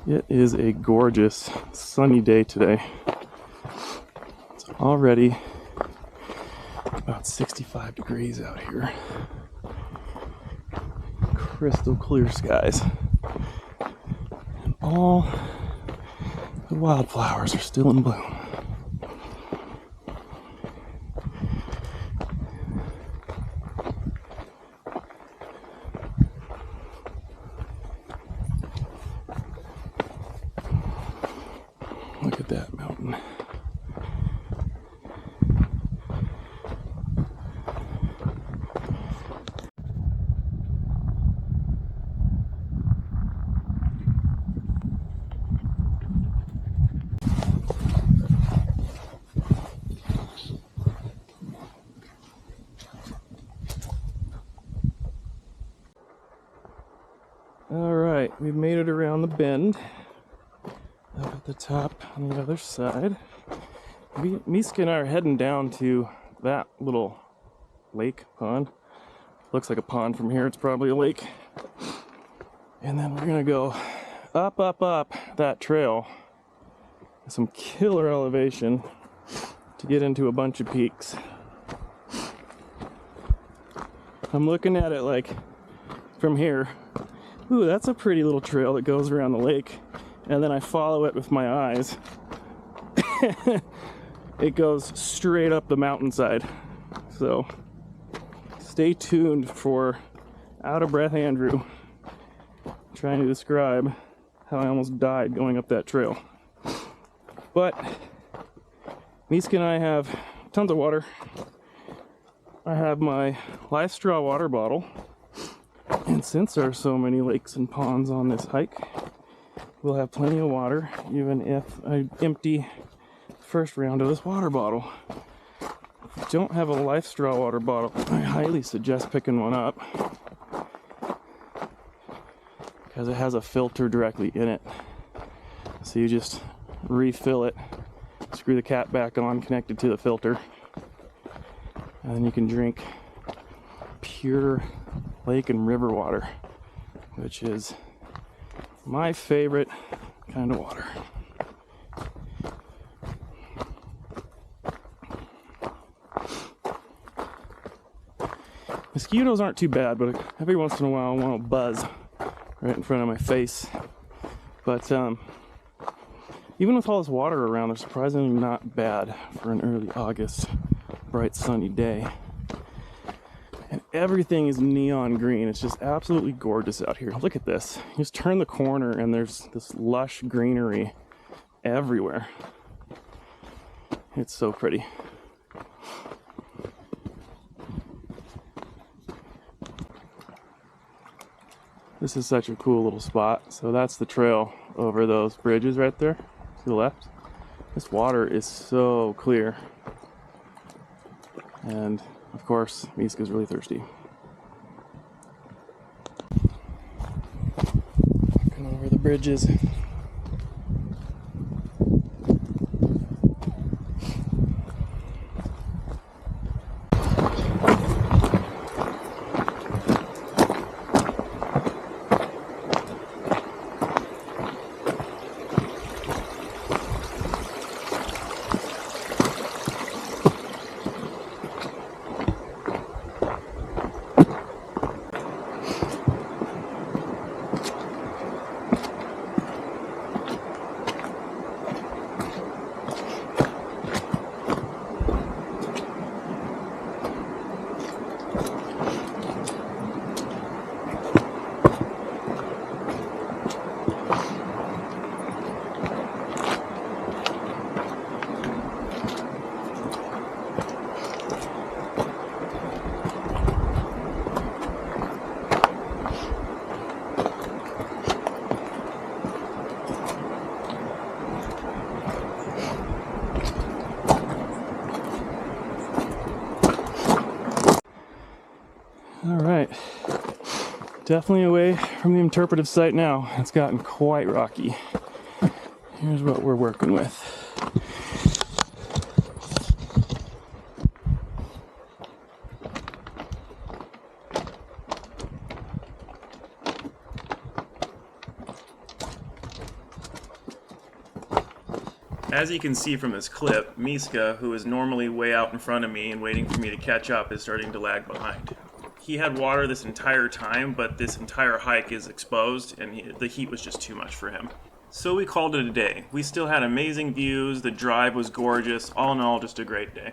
It is a gorgeous sunny day today. It's already about 65 degrees out here. Crystal clear skies. And all the wildflowers are still in bloom. Look at that mountain. All right, we've made it around the bend. Up at the top on the other side. Miska and I are heading down to that little lake pond. Looks like a pond from here, it's probably a lake. And then we're gonna go up that trail. Some killer elevation to get into a bunch of peaks. I'm looking at it like from here. Ooh, that's a pretty little trail that goes around the lake. And then I follow it with my eyes. It goes straight up the mountainside. So stay tuned for Out of Breath Andrew trying to describe how I almost died going up that trail. But Miska and I have tons of water. I have my Life Straw water bottle. And since there are so many lakes and ponds on this hike, we'll have plenty of water, even if I empty the first round of this water bottle. If you don't have a Life Straw water bottle, I highly suggest picking one up because it has a filter directly in it. So you just refill it, screw the cap back on, connect it to the filter, and then you can drink pure lake and river water, which is my favorite kind of water. Mosquitoes aren't too bad, but every once in a while I want to buzz right in front of my face. But even with all this water around, they're surprisingly not bad for an early August bright sunny day. And everything is neon green. It's just absolutely gorgeous out here. Look at this. You just turn the corner and there's this lush greenery everywhere. It's so pretty. This is such a cool little spot. So that's the trail over those bridges right there to the left. This water is so clear. And of course, Miska's really thirsty. Walking over the bridges. All right, definitely away from the interpretive site now. It's gotten quite rocky. Here's what we're working with. As you can see from this clip, Miska, who is normally way out in front of me and waiting for me to catch up, is starting to lag behind. He had water this entire time, but this entire hike is exposed, and the heat was just too much for him. So we called it a day. We still had amazing views, the drive was gorgeous, all in all, just a great day.